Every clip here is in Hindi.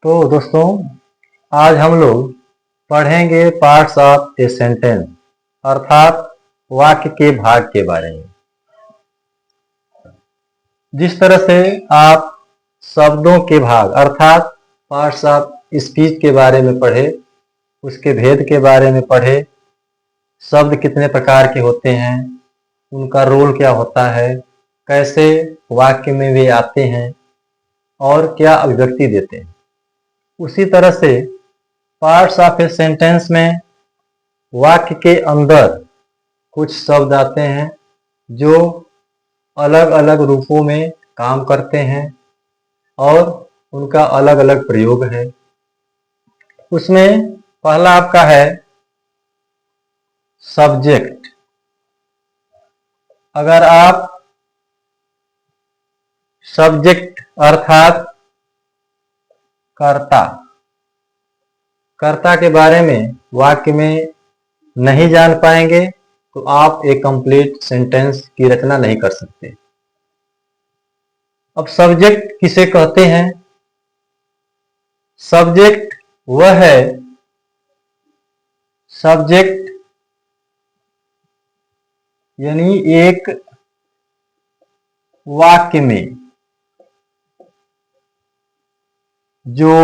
तो दोस्तों, आज हम लोग पढ़ेंगे पार्ट्स ऑफ ए सेंटेंस, अर्थात वाक्य के भाग के बारे में। जिस तरह से आप शब्दों के भाग अर्थात पार्ट्स ऑफ स्पीच के बारे में पढ़े, उसके भेद के बारे में पढ़े, शब्द कितने प्रकार के होते हैं, उनका रोल क्या होता है, कैसे वाक्य में वे आते हैं और क्या अभिव्यक्ति देते हैं। उसी तरह से पार्ट्स ऑफ ए सेंटेंस में वाक्य के अंदर कुछ शब्द आते हैं जो अलग अलग रूपों में काम करते हैं और उनका अलग अलग प्रयोग है। उसमें पहला आपका है सब्जेक्ट। अगर आप सब्जेक्ट अर्थात कर्ता के बारे में वाक्य में नहीं जान पाएंगे तो आप एक कंप्लीट सेंटेंस की रचना नहीं कर सकते। अब सब्जेक्ट किसे कहते हैं? सब्जेक्ट वह है सब्जेक्ट यानी एक वाक्य में जो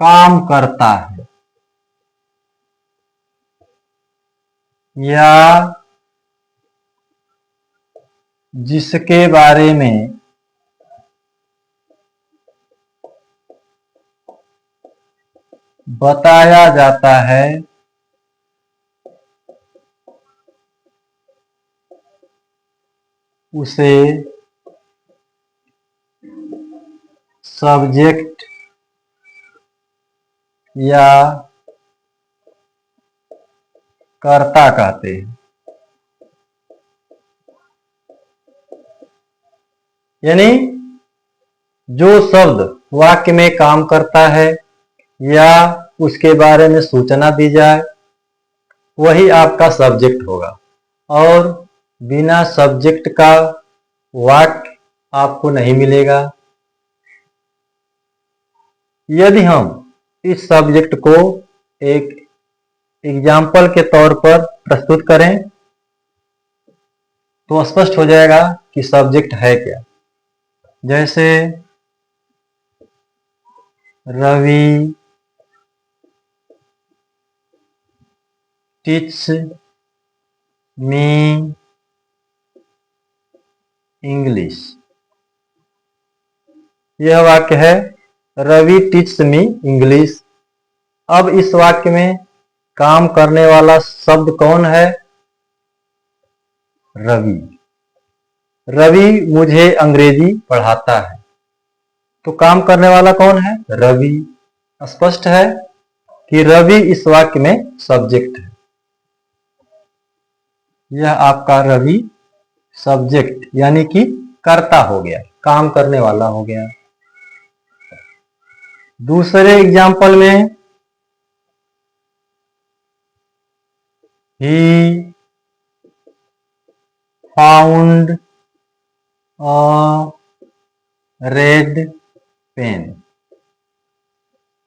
काम करता है या जिसके बारे में बताया जाता है उसे सब्जेक्ट या कर्ता कहते हैं। यानी जो शब्द वाक्य में काम करता है या उसके बारे में सूचना दी जाए वही आपका सब्जेक्ट होगा, और बिना सब्जेक्ट का वाक्य आपको नहीं मिलेगा। यदि हम इस सब्जेक्ट को एक एग्जाम्पल के तौर पर प्रस्तुत करें तो स्पष्ट हो जाएगा कि सब्जेक्ट है क्या। जैसे रवि टीच मी इंग्लिश। यह वाक्य है रवि टीच मी इंग्लिश। अब इस वाक्य में काम करने वाला शब्द कौन है? रवि। रवि मुझे अंग्रेजी पढ़ाता है, तो काम करने वाला कौन है? रवि। स्पष्ट है कि रवि इस वाक्य में सब्जेक्ट है। यह आपका रवि सब्जेक्ट यानी कि कर्ता हो गया, काम करने वाला हो गया। दूसरे एग्जाम्पल में he found a red pen.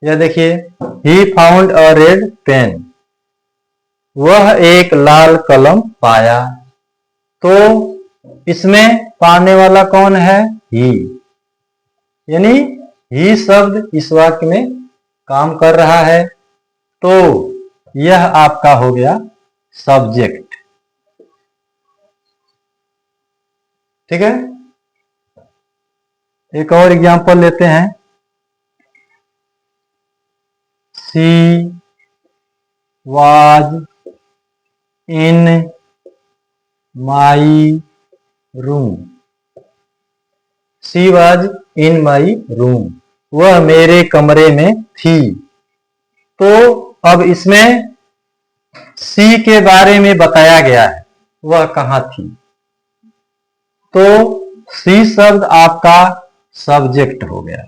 यह देखिए, he found a red pen, वह एक लाल कलम पाया। तो इसमें पाने वाला कौन है? ही। यानी ही शब्द इस वाक्य में काम कर रहा है, तो यह आपका हो गया सब्जेक्ट। ठीक है, एक और एग्जांपल लेते हैं। She was in my room. She was in my room, वह मेरे कमरे में थी। तो अब इसमें सी के बारे में बताया गया है, वह कहां थी। तो सी शब्द आपका सब्जेक्ट हो गया।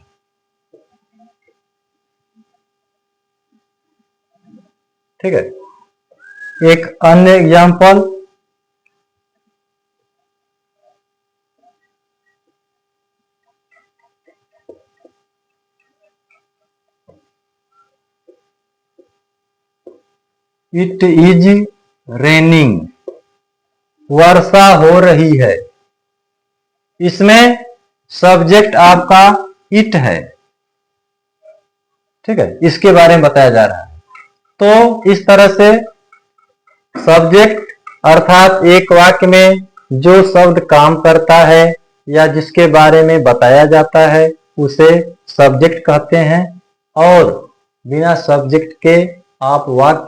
ठीक है, एक अन्य एग्जांपल। इट इज रेनिंग, वर्षा हो रही है। इसमें सब्जेक्ट आपका इट है, ठीक है, इसके बारे में बताया जा रहा है। तो इस तरह से सब्जेक्ट अर्थात एक वाक्य में जो शब्द काम करता है या जिसके बारे में बताया जाता है उसे सब्जेक्ट कहते हैं, और बिना सब्जेक्ट के आप वाक्य